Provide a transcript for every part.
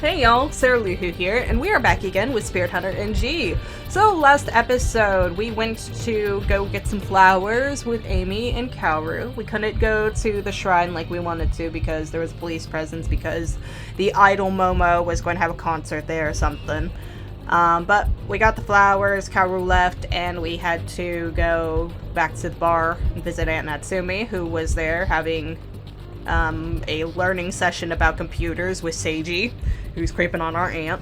Hey y'all, Sarah Luhu here, and we are back again with Spirit Hunter NG. So last episode, we went to go get some flowers with Amy and Kaoru. We couldn't go to the shrine like we wanted to because there was police presence because the idol Momo was going to have a concert there or something. But we got the flowers, Kaoru left, and we had to go back to the bar and visit Aunt Natsumi, who was there having a learning session about computers with Seiji, who's creeping on our aunt.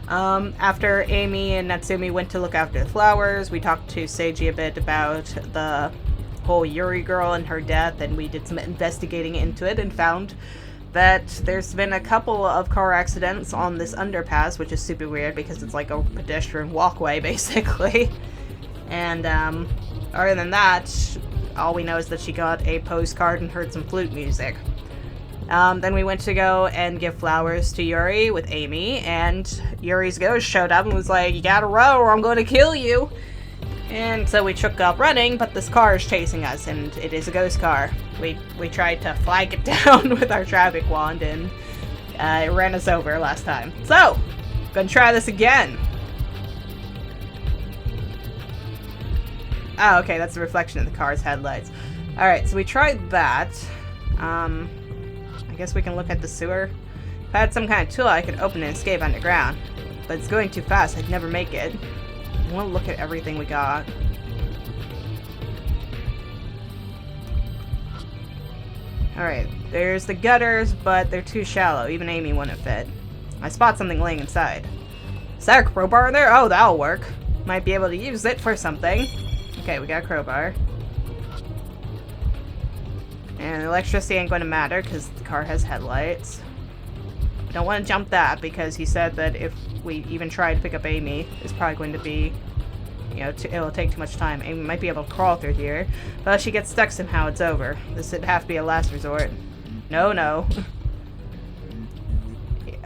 After Amy and Natsumi went to look after the flowers, we talked to Seiji a bit about the whole Yuri girl and her death, and we did some investigating into it and found that there's been a couple of car accidents on this underpass, which is super weird because it's like a pedestrian walkway, basically. And other than that, all we know is that she got a postcard and heard some flute music. Then we went to go and give flowers to Yuri with Amy, and Yuri's ghost showed up and was like, "You gotta run or I'm going to kill you." And so we took off running, but this car is chasing us, and it is a ghost car. We tried to flag it down with our traffic wand, and it ran us over last time. So, gonna try this again. Oh, okay, that's a reflection of the car's headlights. Alright, so we tried that. I guess we can look at the sewer. If I had some kind of tool, I could open and escape underground. But it's going too fast, I'd never make it. I want to look at everything we got. Alright, there's the gutters, but they're too shallow. Even Amy wouldn't fit. I spot something laying inside. Is that a crowbar in there? Oh, that'll work. Might be able to use it for something. Okay, we got a crowbar. And electricity ain't going to matter because the car has headlights. I don't want to jump that because he said that if we even try to pick up Amy, it's probably going to be, you know, it'll take too much time. Amy might be able to crawl through here, but if she gets stuck somehow, it's over. This would have to be a last resort. No, no.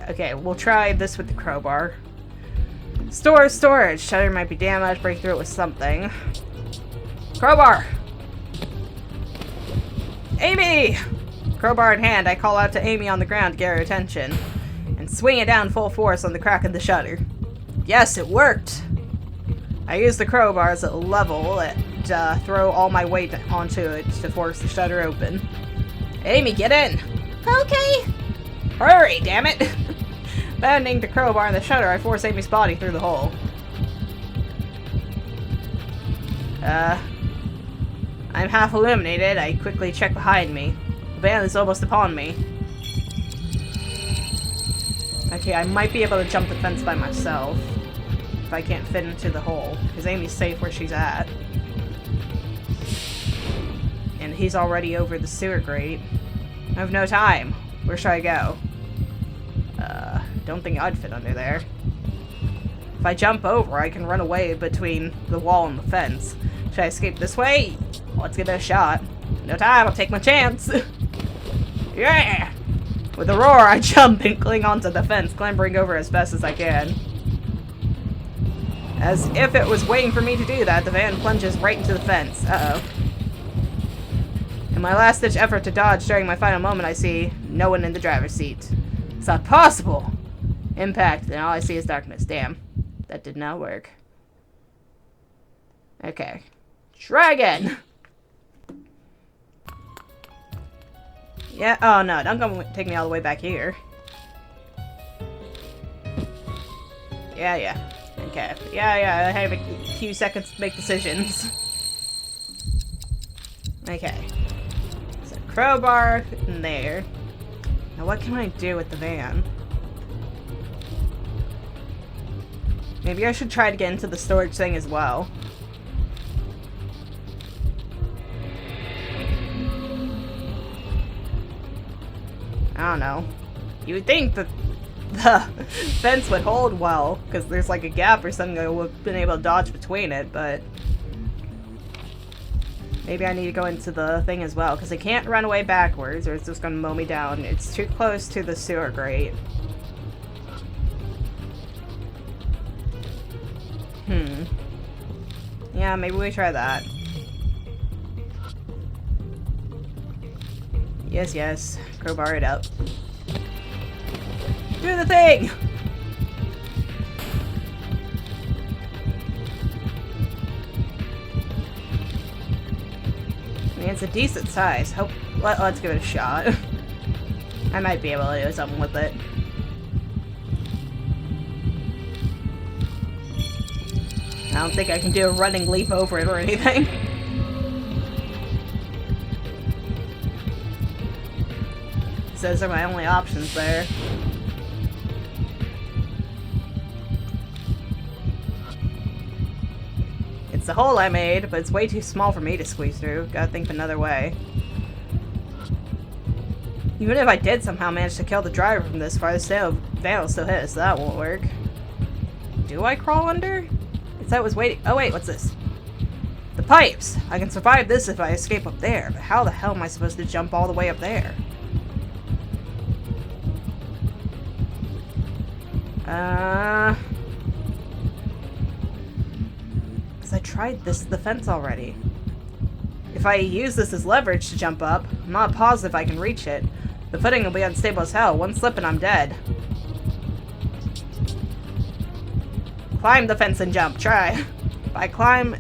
Okay, we'll try this with the crowbar. Storage. Shutter might be damaged. Break through it with something. Crowbar! Amy! Crowbar in hand, I call out to Amy on the ground to get her attention, and swing it down full force on the crack of the shutter. Yes, it worked! I use the crowbar as a level and throw all my weight onto it to force the shutter open. Amy, get in! Okay! Hurry, damn it! Bending the crowbar and the shutter, I force Amy's body through the hole. I'm half illuminated. I quickly check behind me. The van is almost upon me. Okay, I might be able to jump the fence by myself if I can't fit into the hole, because Amy's safe where she's at. And he's already over the sewer grate. I have no time. Where should I go? Don't think I'd fit under there. If I jump over, I can run away between the wall and the fence. Should I escape this way? Let's give it a shot. No time, I'll take my chance. Yeah! With a roar, I jump and cling onto the fence, clambering over as fast as I can. As if it was waiting for me to do that, the van plunges right into the fence. Uh-oh. In my last-ditch effort to dodge during my final moment, I see no one in the driver's seat. It's not possible! Impact, and all I see is darkness. Damn. That did not work. Okay. Try again! Yeah, oh no, don't come take me all the way back here. Yeah. Okay. Yeah, I have a few seconds to make decisions. Okay. So, crowbar in there. Now what can I do with the van? Maybe I should try to get into the storage thing as well. I don't know. You would think that the fence would hold well, because there's like a gap or something that would have been able to dodge between it, but maybe I need to go into the thing as well, because I can't run away backwards or it's just going to mow me down. It's too close to the sewer grate. Yeah, maybe we try that. Yes. Crowbar it up. Do the thing! I mean, it's a decent size. Let's give it a shot. I might be able to do something with it. I don't think I can do a running leap over it or anything. Those are my only options there. It's the hole I made, but it's way too small for me to squeeze through. Gotta think of another way. Even if I did somehow manage to kill the driver from this far, the van will still hit us, so that won't work. Do I crawl under? That was waiting. Oh wait, what's this? The pipes! I can survive this if I escape up there, but how the hell am I supposed to jump all the way up there? Because I tried the fence already. If I use this as leverage to jump up, I'm not positive I can reach it. The footing will be unstable as hell. One slip and I'm dead. Climb the fence and jump. Try. If I climb...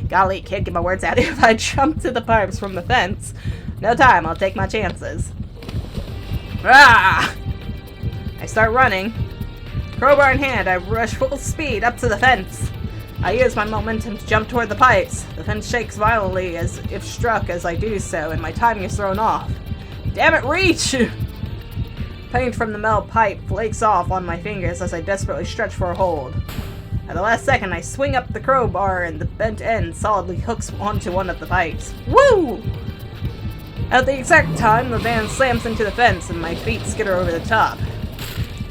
Golly, can't get my words out. If I jump to the pipes from the fence, no time. I'll take my chances. Ah! I start running. Crowbar in hand, I rush full speed up to the fence. I use my momentum to jump toward the pipes. The fence shakes violently as if struck as I do so, and my timing is thrown off. Damn it, reach! Paint from the metal pipe flakes off on my fingers as I desperately stretch for a hold. At the last second, I swing up the crowbar and the bent end solidly hooks onto one of the pipes. Woo! At the exact time, the van slams into the fence and my feet skitter over the top.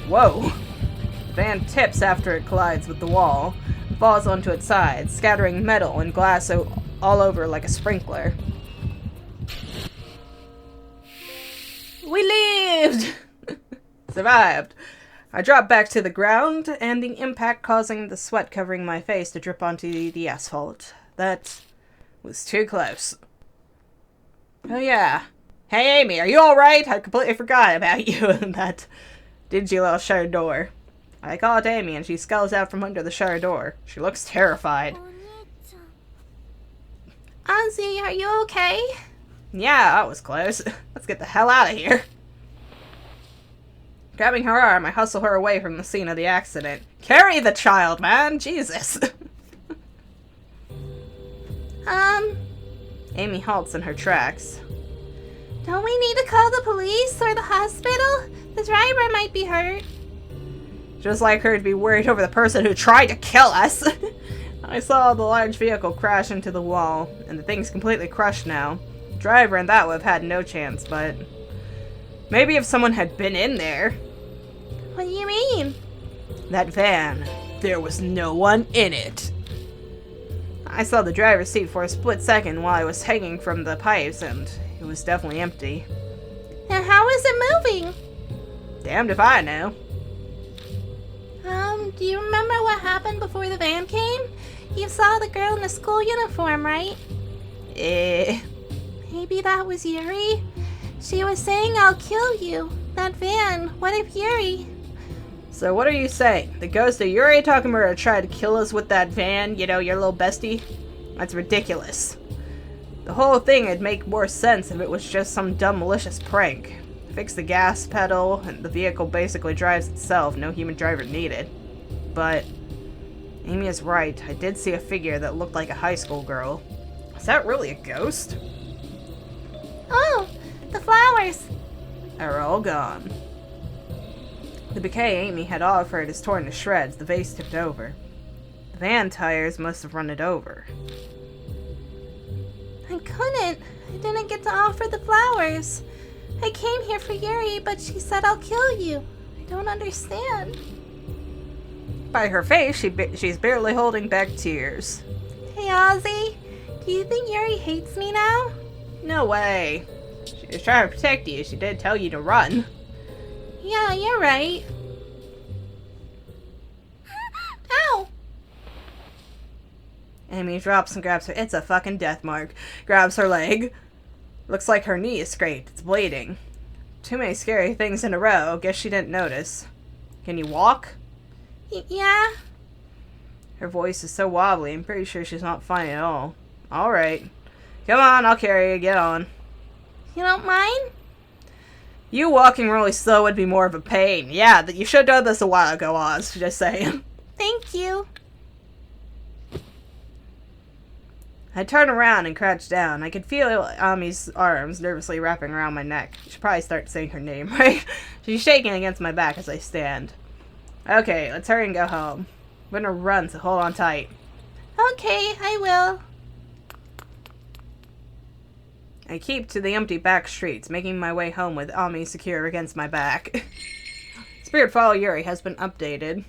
Whoa! The van tips after it collides with the wall and falls onto its side, scattering metal and glass all over like a sprinkler. We lived! Survived. I dropped back to the ground, and the impact causing the sweat covering my face to drip onto the asphalt. That was too close. Oh yeah. Hey Amy, are you alright? I completely forgot about you and that dingy little shutter door. I call it Amy, and she skulls out from under the shutter door. She looks terrified. Ozzy, are you okay? Yeah, that was close. Let's get the hell out of here. Grabbing her arm, I hustle her away from the scene of the accident. Carry the child, man! Jesus! Amy halts in her tracks. Don't we need to call the police or the hospital? The driver might be hurt. Just like her to be worried over the person who tried to kill us. I saw the large vehicle crash into the wall, and the thing's completely crushed now. The driver and that would have had no chance, but... maybe if someone had been in there. What do you mean? That van. There was no one in it. I saw the driver's seat for a split second while I was hanging from the pipes, and it was definitely empty. And how is it moving? Damned if I know. Do you remember what happened before the van came? You saw the girl in the school uniform, right? Maybe that was Yuri? She was saying, I'll kill you. That van. What if Yuri? So what are you saying? The ghost of Yuri Takamura tried to kill us with that van, you know, your little bestie? That's ridiculous. The whole thing would make more sense if it was just some dumb malicious prank. Fix the gas pedal, and the vehicle basically drives itself, no human driver needed. But Amy is right. I did see a figure that looked like a high school girl. Is that really a ghost? Oh, the flowers! Are all gone. The bouquet Amy had offered is torn to shreds. The vase tipped over. The van tires must have run it over. I couldn't. I didn't get to offer the flowers. I came here for Yuri, but she said I'll kill you. I don't understand. By her face, she's barely holding back tears. Hey, Ozzy. Do you think Yuri hates me now? No way. She was trying to protect you. She did tell you to run. Yeah, you're right. Ow! Amy drops and grabs her. It's a fucking death mark. Grabs her leg. Looks like her knee is scraped. It's bleeding. Too many scary things in a row. Guess she didn't notice. Can you walk? Yeah. Her voice is so wobbly, I'm pretty sure she's not fine at all. Alright. Come on, I'll carry you. Get on. You don't mind? You walking really slow would be more of a pain. Yeah, you should have done this a while ago, Oz. Just saying. Thank you. I turned around and crouched down. I could feel Ami's arms nervously wrapping around my neck. I should probably start saying her name, right? She's shaking against my back as I stand. Okay, let's hurry and go home. I'm gonna run, so hold on tight. Okay, I will. I keep to the empty back streets, making my way home with Ami secure against my back. Spirit Follow Yuri has been updated.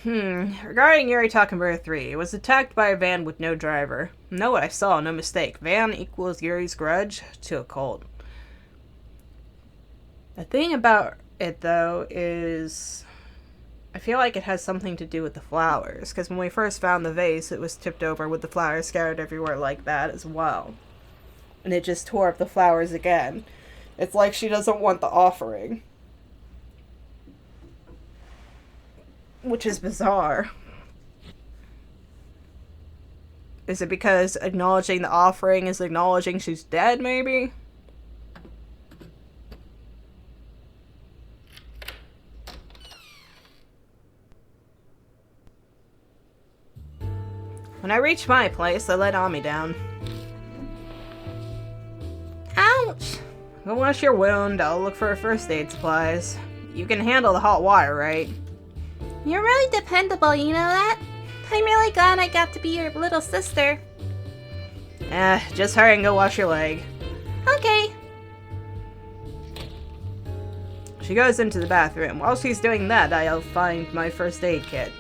Regarding Yuri Takamura 3, it was attacked by a van with no driver. Know what I saw, no mistake. Van equals Yuri's grudge to a cult. The thing about it, though, is I feel like it has something to do with the flowers, because when we first found the vase, it was tipped over with the flowers scattered everywhere like that as well. And it just tore up the flowers again. It's like she doesn't want the offering. Which is bizarre. Is it because acknowledging the offering is acknowledging she's dead, maybe? When I reached my place, I let Ami down. Ouch! Go wash your wound. I'll look for first aid supplies. You can handle the hot water, right? You're really dependable, you know that? I'm really glad I got to be your little sister. Just hurry and go wash your leg. Okay. She goes into the bathroom. While she's doing that, I'll find my first aid kit.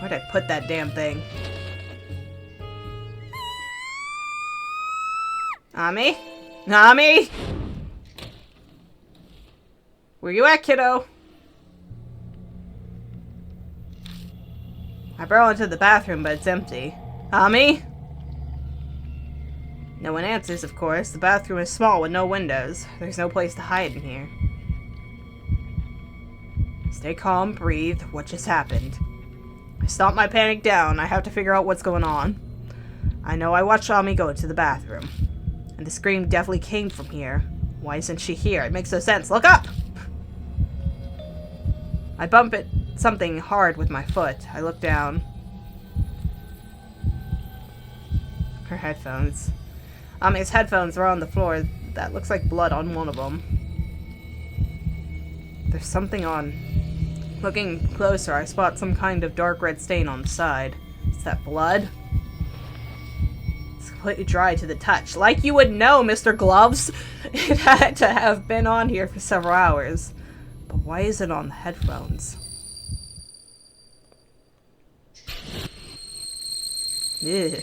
Where'd I put that damn thing? Ami? Ami? Where you at, kiddo? I burrow into the bathroom, but it's empty. Ami? No one answers, of course. The bathroom is small with no windows. There's no place to hide in here. Stay calm, breathe. What just happened? I stomp my panic down. I have to figure out what's going on. I know I watched Ami go into the bathroom. And the scream definitely came from here. Why isn't she here? It makes no sense. Look up! I bump it something hard with my foot. I look down. Her headphones. Ami's headphones are on the floor. That looks like blood on one of them. There's something on. Looking closer, I spot some kind of dark red stain on the side. Is that blood? It's completely dry to the touch. Like you would know, Mr. Gloves! It had to have been on here for several hours. But why is it on the headphones? Ugh.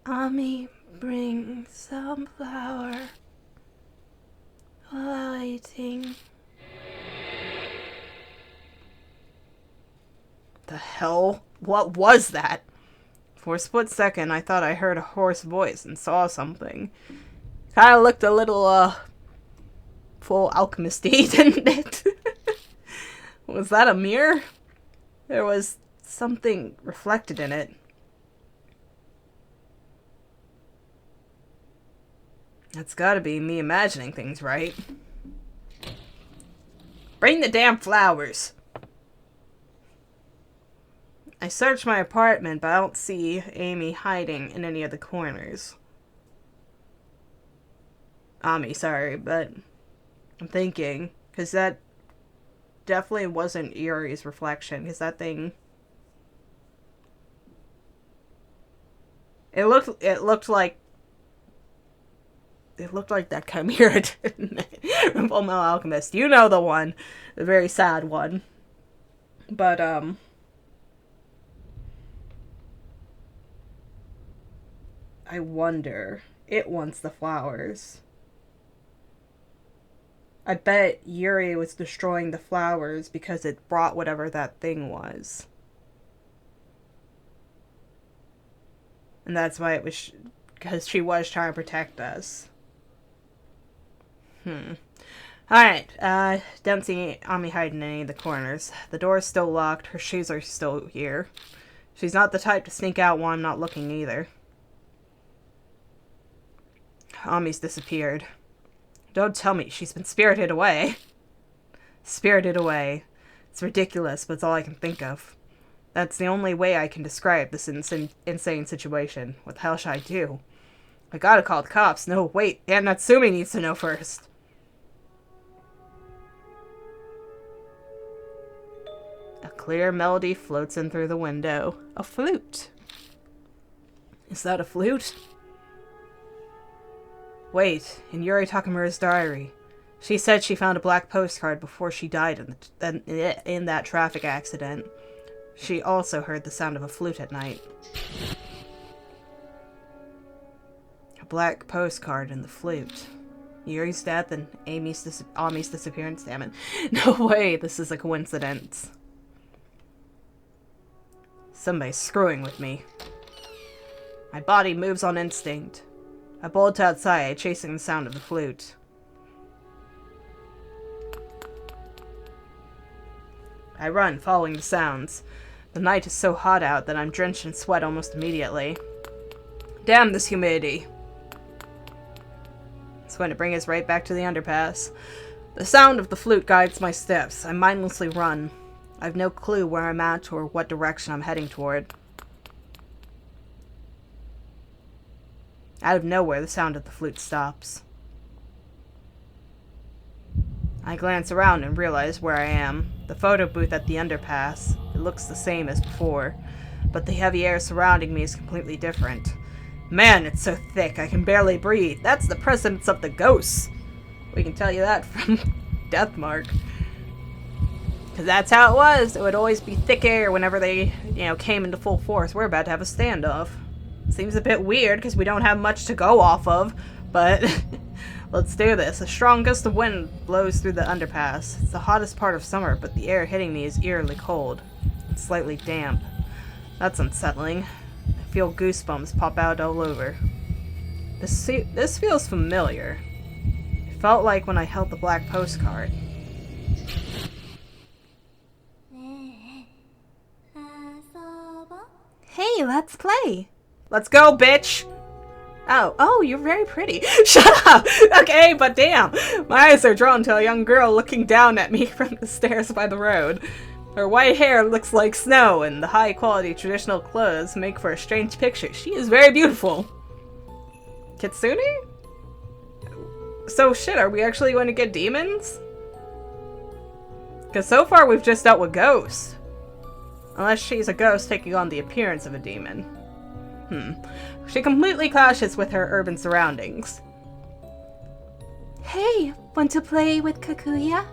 Ami, bring some flour. While waiting. The hell? What was that? For a split second, I thought I heard a hoarse voice and saw something. Kinda looked a little, full alchemist-y, didn't it? Was that a mirror? There was something reflected in it. That's gotta be me imagining things, right? Bring the damn flowers! I search my apartment, but I don't see Amy hiding in any of the corners. Ami, sorry, but I'm thinking, because that definitely wasn't Yuri's reflection, because that thing... It looked like that chimera, didn't it? From Full Metal Alchemist. You know the one. The very sad one. But, I wonder. It wants the flowers. I bet Yuri was destroying the flowers because it brought whatever that thing was. And that's why it was because she was trying to protect us. Alright, don't see Ami hiding in any of the corners. The door is still locked, her shoes are still here. She's not the type to sneak out while I'm not looking either. Ami's disappeared. Don't tell me she's been spirited away. Spirited away. It's ridiculous, but it's all I can think of. That's the only way I can describe this insane situation. What the hell should I do? I gotta call the cops. No, wait, Aunt Natsumi needs to know first. A clear melody floats in through the window. A flute. Is that a flute? Wait, in Yuri Takamura's diary, she said she found a black postcard before she died in that traffic accident. She also heard the sound of a flute at night. A black postcard and the flute. Yuri's death and Ami's disappearance, damn it. No way, this is a coincidence. Somebody's screwing with me. My body moves on instinct. I bolt outside, chasing the sound of the flute. I run, following the sounds. The night is so hot out that I'm drenched in sweat almost immediately. Damn this humidity. It's going to bring us right back to the underpass. The sound of the flute guides my steps. I mindlessly run. I have no clue where I'm at or what direction I'm heading toward. Out of nowhere, the sound of the flute stops. I glance around and realize where I am. The photo booth at the underpass. It looks the same as before, but the heavy air surrounding me is completely different. Man, it's so thick I can barely breathe. That's the presence of the ghosts. We can tell you that from Deathmark. Because that's how it was. It would always be thick air whenever they, came into full force. We're about to have a standoff. Seems a bit weird because we don't have much to go off of, but let's do this. A strong gust of wind blows through the underpass. It's the hottest part of summer, but the air hitting me is eerily cold. It's slightly damp. That's unsettling. I feel goosebumps pop out all over. This feels familiar. It felt like when I held the black postcard. Hey, let's play. Let's go, bitch! Oh, you're very pretty. Shut up! Okay, but damn! My eyes are drawn to a young girl looking down at me from the stairs by the road. Her white hair looks like snow, and the high-quality traditional clothes make for a strange picture. She is very beautiful. Kitsune? So shit, are we actually going to get demons? Because so far we've just dealt with ghosts. Unless she's a ghost taking on the appearance of a demon. She completely clashes with her urban surroundings. Hey, want to play with Kakuya?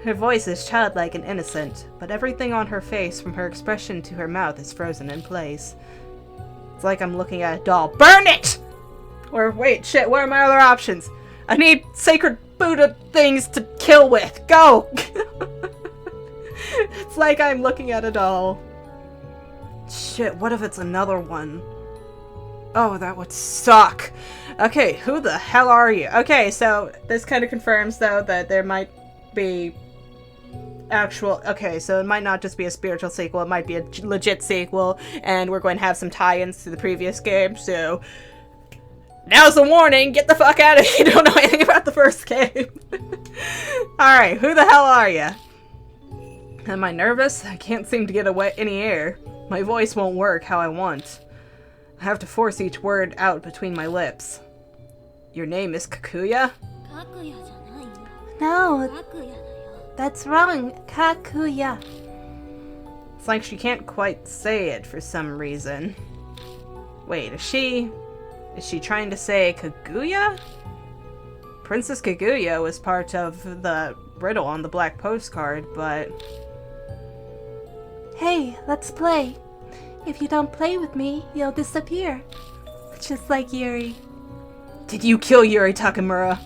Her voice is childlike and innocent, but everything on her face, from her expression to her mouth, is frozen in place. It's like I'm looking at a doll. Burn it! Or wait, shit, what are my other options? I need sacred Buddha things to kill with. Go! It's like I'm looking at a doll. Shit, what if it's another one? Oh, that would suck. Okay, who the hell are you? Okay, so this kind of confirms, though, that there might be actual... Okay, so it might not just be a spiritual sequel, it might be a legit sequel, and we're going to have some tie-ins to the previous game, so... Now's the warning! Get the fuck out of here! You don't know anything about the first game! Alright, who the hell are you? Am I nervous? I can't seem to get any air. My voice won't work how I want. I have to force each word out between my lips. Your name is Kakuya? No, that's wrong. Kakuya. It's like she can't quite say it for some reason. Wait, is she trying to say Kaguya? Princess Kaguya was part of the riddle on the black postcard, but... Hey, let's play. If you don't play with me, you'll disappear. Just like Yuri. Did you kill Yuri Takamura?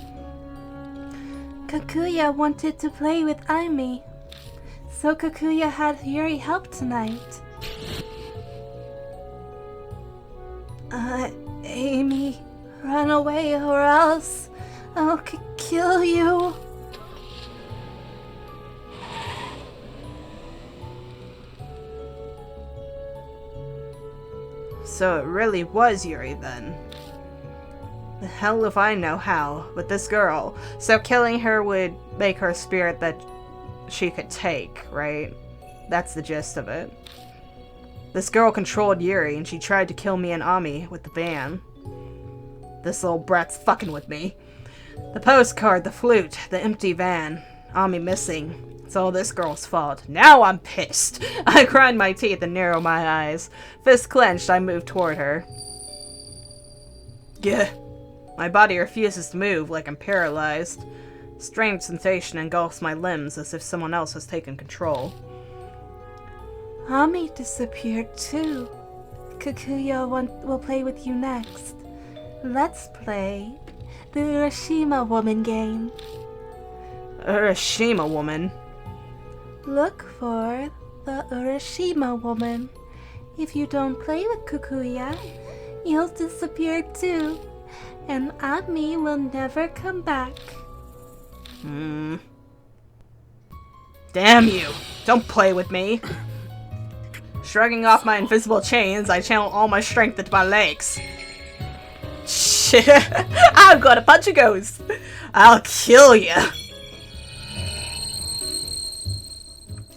Kakuya wanted to play with Aimi. So Kakuya had Yuri help tonight. Amy, run away or else I'll kill you. So it really was Yuri then. The hell if I know how, but this girl. So killing her would make her a spirit that she could take, right? That's the gist of it. This girl controlled Yuri, and she tried to kill me and Ami with the van. This little brat's fucking with me. The postcard, the flute, the empty van, Ami missing. It's all this girl's fault. Now I'm pissed. I grind my teeth and narrow my eyes. Fist clenched, I move toward her. Gah. My body refuses to move like I'm paralyzed. Strange sensation engulfs my limbs as if someone else has taken control. Ami disappeared too. Kakuya will play with you next. Let's play the Urashima Woman game. Urashima Woman? Look for the Urashima Woman. If you don't play with Kakuya, you'll disappear too. And Ami will never come back. Damn you! Don't play with me! Shrugging off my invisible chains, I channel all my strength into my legs. Shit! I'm gonna punch a ghost! I'll kill ya!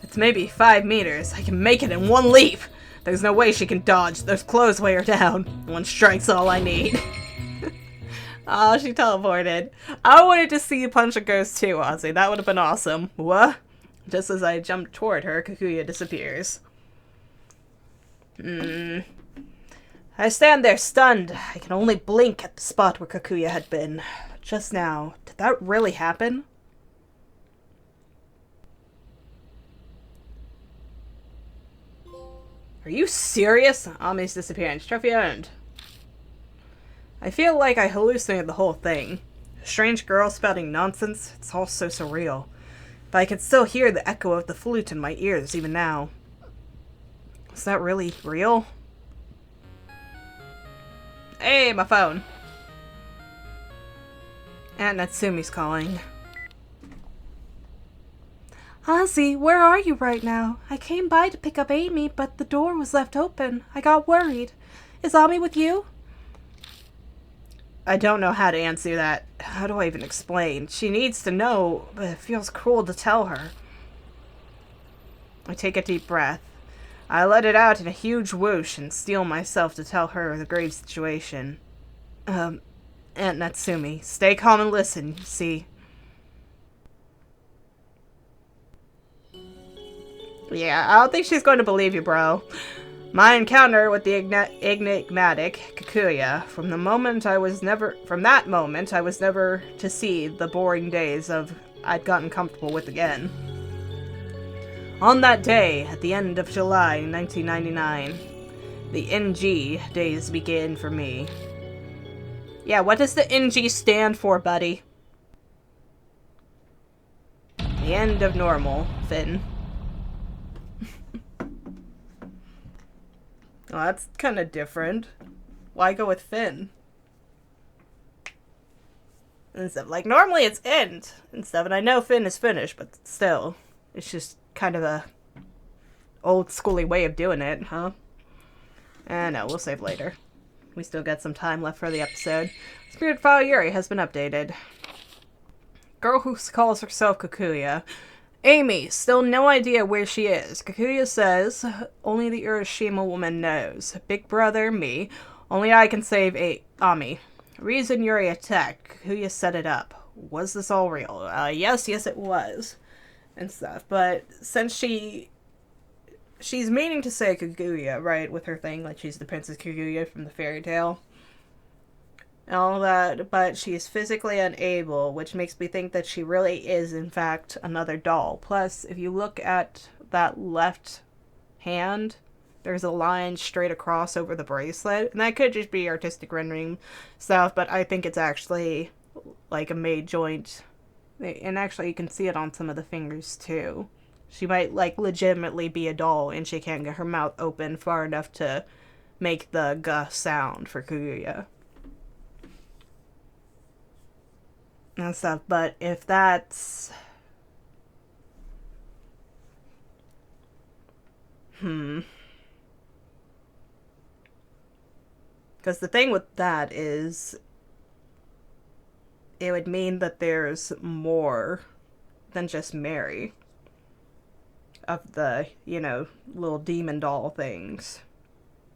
It's maybe 5 meters. I can make it in one leap! There's no way she can dodge. Those clothes weigh her down. One strike's all I need. Oh, she teleported. I wanted to see you punch a ghost too, Ozzy. That would have been awesome. What? Just as I jump toward her, Kakuya disappears. I stand there stunned. I can only blink at the spot where Kakuya had been. Just now. Did that really happen? Are you serious? Ami's disappearance. Trophy earned. I feel like I hallucinated the whole thing. A strange girl spouting nonsense. It's all so surreal. But I can still hear the echo of the flute in my ears even now. Is that really real? Hey, my phone. Aunt Natsumi's calling. Ozzy, where are you right now? I came by to pick up Amy, but the door was left open. I got worried. Is Ami with you? I don't know how to answer that. How do I even explain? She needs to know, but it feels cruel to tell her. I take a deep breath. I let it out in a huge whoosh and steel myself to tell her the grave situation. Aunt Natsumi, stay calm and listen, see. Yeah, I don't think she's going to believe you, bro. My encounter with the enigmatic Kakuya, from that moment I was never to see the boring days I'd gotten comfortable with again. On that day, at the end of July 1999, the NG days began for me. Yeah, what does the NG stand for, buddy? The end of normal, Finn. Well, that's kind of different. Why go with Finn? Instead, like, normally it's end and stuff, and I know Finn is finished, but still, it's just kind of a old schooly way of doing it, huh? No, we'll save later. We still got some time left for the episode. Spirit File Yuri has been updated. Girl who calls herself Kakuya. Amy, still no idea where she is. Kakuya says, only the Urashima woman knows. Big brother, me. Only I can save Ami. Reason Yuri attacked. Kakuya set it up. Was this all real? Yes it was. And stuff. But since she's meaning to say Kaguya, right, with her thing, like she's the Princess Kaguya from the fairy tale. And all that, but she's physically unable, which makes me think that she really is, in fact, another doll. Plus, if you look at that left hand, there's a line straight across over the bracelet. And that could just be artistic rendering stuff, but I think it's actually like a made joint. And actually, you can see it on some of the fingers, too. She might, like, legitimately be a doll, and she can't get her mouth open far enough to make the G sound for Kaguya and stuff. But if that's because the thing with that is it would mean that there's more than just Mary of the, little demon doll things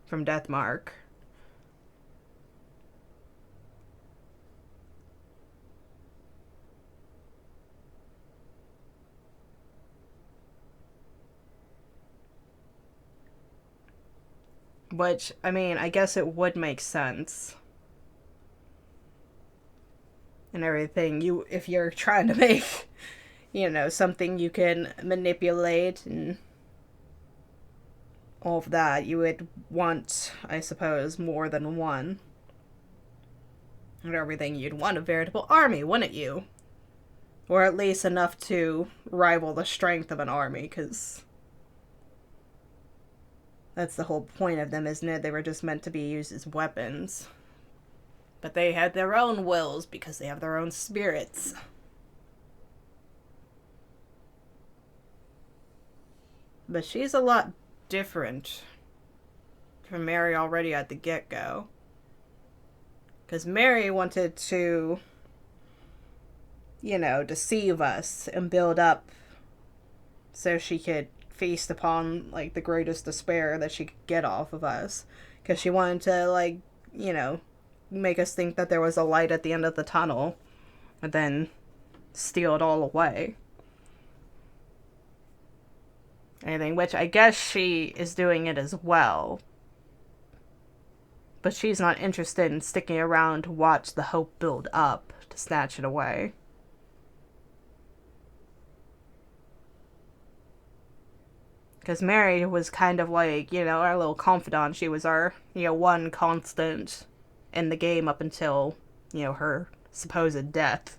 from Deathmark. Which, I mean, I guess it would make sense. And everything. If you're trying to make, something you can manipulate and all of that, you would want, I suppose, more than one. And everything, you'd want a veritable army, wouldn't you? Or at least enough to rival the strength of an army, because that's the whole point of them, isn't it? They were just meant to be used as weapons. But they had their own wills because they have their own spirits. But she's a lot different from Mary already at the get-go. Because Mary wanted to, deceive us and build up so she could feast upon, the greatest despair that she could get off of us. Because she wanted to, make us think that there was a light at the end of the tunnel and then steal it all away. Anything, which I guess she is doing it as well. But she's not interested in sticking around to watch the hope build up to snatch it away. Because Mary was kind of our little confidant. She was our, one constant in the game up until, her supposed death.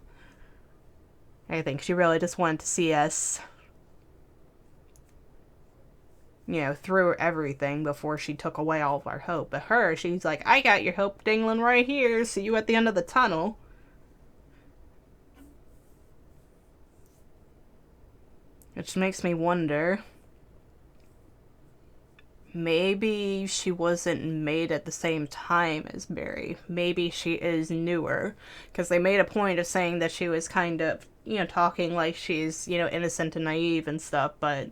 I think she really just wanted to see us, through everything before she took away all of our hope. But her, she's like, I got your hope dangling right here. See you at the end of the tunnel. Which makes me wonder, maybe she wasn't made at the same time as Mary. Maybe she is newer. Because they made a point of saying that she was kind of, talking like she's, innocent and naive and stuff, but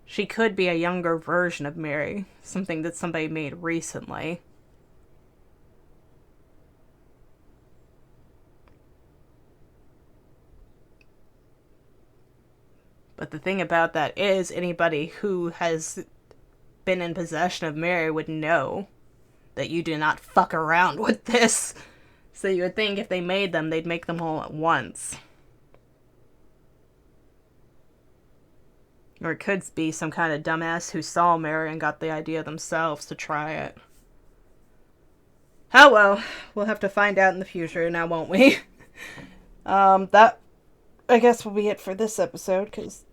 she could be a younger version of Mary. Something that somebody made recently. But the thing about that is, anybody who has been in possession of Mary would know that you do not fuck around with this. So you would think if they made them, they'd make them all at once. Or it could be some kind of dumbass who saw Mary and got the idea themselves to try it. Oh well, we'll have to find out in the future now, won't we? That, I guess, will be it for this episode, because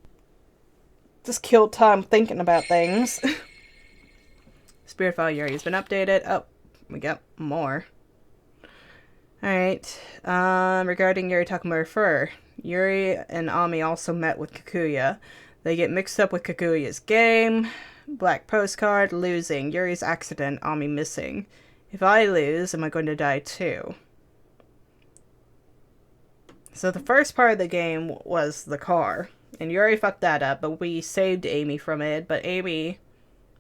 just killed time thinking about things. Spirit File Yuri has been updated. Oh, we got more. Alright, regarding Yuri Takamura Fur, Yuri and Ami also met with Kakuya. They get mixed up with Kakuya's game, Black Postcard, losing, Yuri's accident, Ami missing. If I lose, am I going to die too? So the first part of the game was the car, and Yuri fucked that up, but we saved Amy from it, but Amy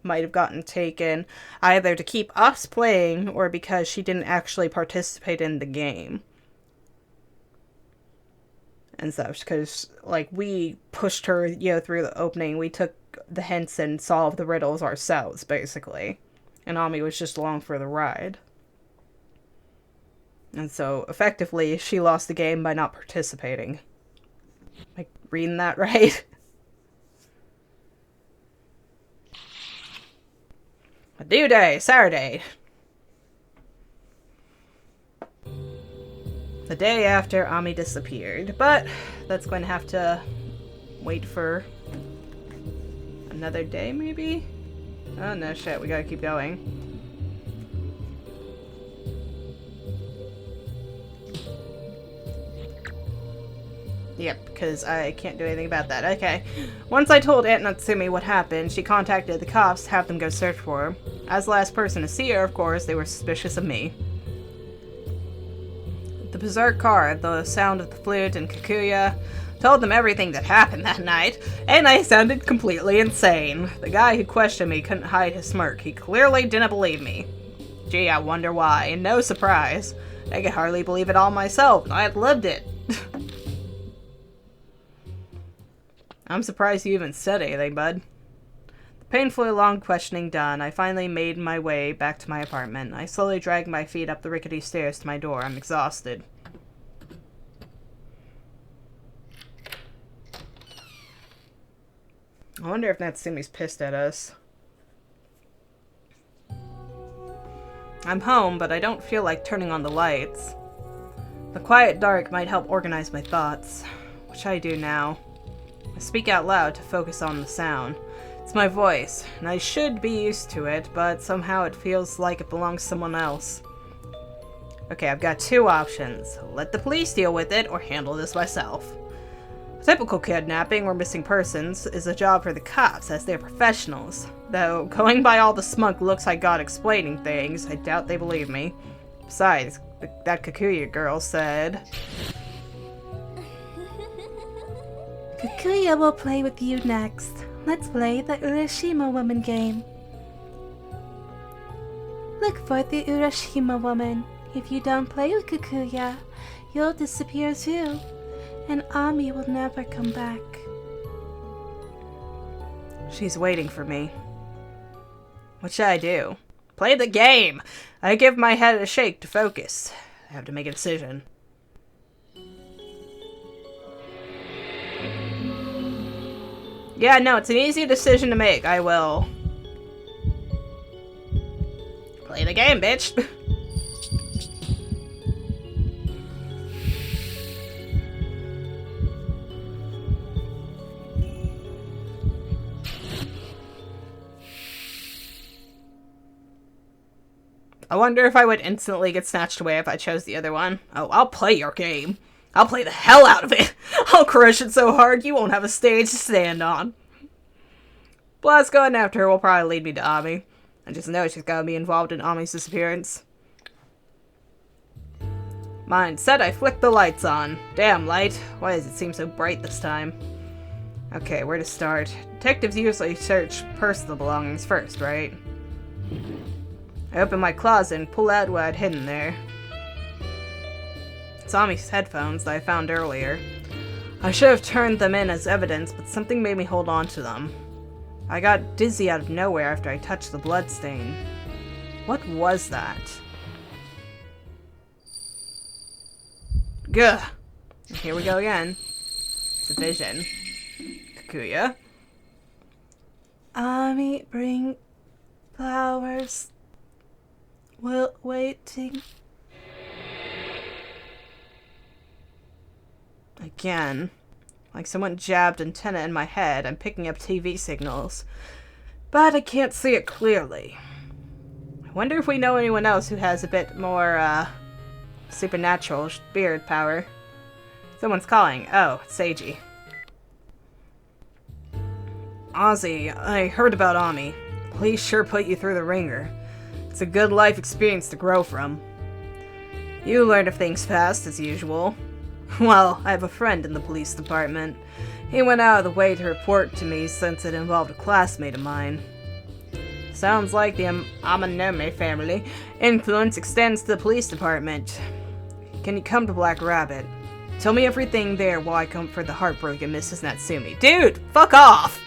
might have gotten taken either to keep us playing or because she didn't actually participate in the game. And such, because, we pushed her, through the opening. We took the hints and solved the riddles ourselves, basically. And Ami was just along for the ride. And so, effectively, she lost the game by not participating. Am I reading that right? A due day, Saturday. The day after Ami disappeared, but that's going to have to wait for another day, maybe? Oh no shit, we gotta keep going. Yep, because I can't do anything about that. Okay. Once I told Aunt Natsumi what happened, she contacted the cops to have them go search for her. As the last person to see her, of course, they were suspicious of me. The berserk car, the sound of the flute and Kikuya, told them everything that happened that night, and I sounded completely insane. The guy who questioned me couldn't hide his smirk. He clearly didn't believe me. Gee, I wonder why, and no surprise. I could hardly believe it all myself, and I had lived it. I'm surprised you even said anything, bud. The painfully long questioning done, I finally made my way back to my apartment. I slowly dragged my feet up the rickety stairs to my door. I'm exhausted. I wonder if Natsumi's pissed at us. I'm home, but I don't feel like turning on the lights. The quiet dark might help organize my thoughts, which I do now. I speak out loud to focus on the sound. It's my voice, and I should be used to it, but somehow it feels like it belongs to someone else. Okay, I've got two options. Let the police deal with it, or handle this myself. Typical kidnapping or missing persons is a job for the cops, as they're professionals. Though, going by all the smug looks I got explaining things, I doubt they believe me. Besides, that Kikuya girl said... Kikuya will play with you next. Let's play the Urashima woman game. Look for the Urashima woman. If you don't play with Kikuya, you'll disappear too. And Ami will never come back. She's waiting for me. What should I do? Play the game! I give my head a shake to focus. I have to make a decision. Yeah, no, it's an easy decision to make. I will... play the game, bitch! I wonder if I would instantly get snatched away if I chose the other one. Oh, I'll play your game. I'll play the hell out of it. I'll crush it so hard you won't have a stage to stand on. Blast going after her will probably lead me to Ami. I just know she's gotta be involved in Ami's disappearance. Mind set, I flicked the lights on. Damn light. Why does it seem so bright this time? Okay, where to start? Detectives usually search personal belongings first, right? I open my closet and pull out what I'd hidden there. It's Ami's headphones that I found earlier. I should have turned them in as evidence, but something made me hold on to them. I got dizzy out of nowhere after I touched the bloodstain. What was that? Gah! Here we go again. It's a vision. Kikuya? Ami, bring flowers. Well, waiting. Again. Like someone jabbed antenna in my head. I'm picking up TV signals. But I can't see it clearly. I wonder if we know anyone else who has a bit more, supernatural spirit power. Someone's calling. Oh, it's Seiji. Ozzy, I heard about Ami. Police sure put you through the ringer. It's a good life experience to grow from. You learn of things fast, as usual. Well, I have a friend in the police department. He went out of the way to report to me since it involved a classmate of mine. Sounds like the Amanome family influence extends to the police department. Can you come to Black Rabbit? Tell me everything there while I comfort the heartbroken Mrs. Natsumi. Dude, fuck off!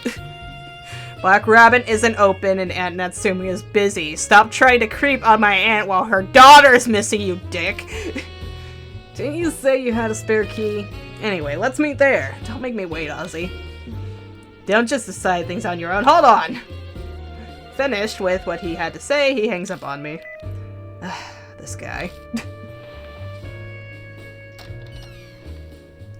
Black Rabbit isn't open and Aunt Natsumi is busy. Stop trying to creep on my aunt while her daughter's missing, you dick! Didn't you say you had a spare key? Anyway, let's meet there. Don't make me wait, Ozzy. Don't just decide things on your own. Hold on! Finished with what he had to say, he hangs up on me. This guy.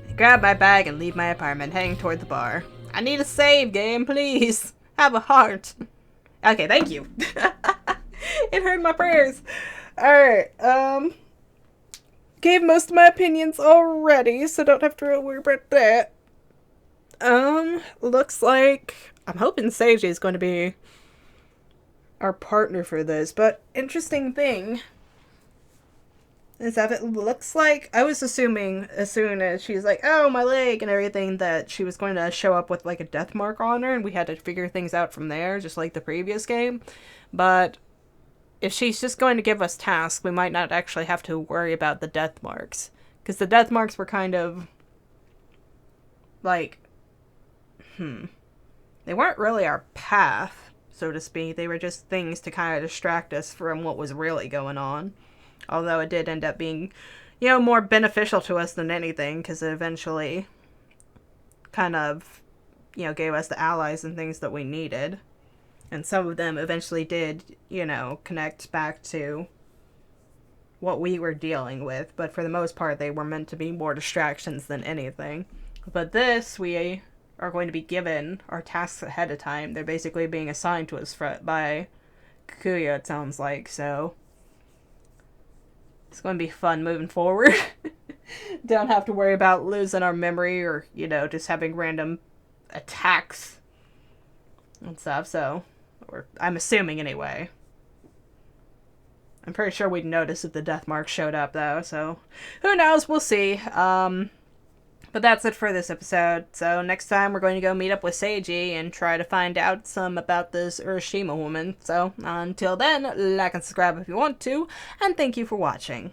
I grab my bag and leave my apartment, heading toward the bar. I need a save game, please! Have a heart! Okay, thank you. It heard my prayers. Alright, gave most of my opinions already, so don't have to really worry about that. Looks like I'm hoping Seiji is going to be our partner for this, but interesting thing is that it looks like I was assuming as soon as she's like, oh, my leg and everything, that she was going to show up with like a death mark on her and we had to figure things out from there, just like the previous game. But if she's just going to give us tasks, we might not actually have to worry about the death marks. Because the death marks were kind of like, they weren't really our path, so to speak. They were just things to kind of distract us from what was really going on. Although it did end up being, more beneficial to us than anything, because it eventually kind of, gave us the allies and things that we needed. And some of them eventually did, connect back to what we were dealing with. But for the most part, they were meant to be more distractions than anything. But this, we are going to be given our tasks ahead of time. They're basically being assigned to us by Kikuya, it sounds like, so it's going to be fun moving forward. Don't have to worry about losing our memory or, just having random attacks and stuff, so, or I'm assuming anyway. I'm pretty sure we'd notice if the death mark showed up, though, so who knows, we'll see. But that's it for this episode. So next time we're going to go meet up with Seiji and try to find out some about this Urashima woman. So until then, like and subscribe if you want to, and thank you for watching.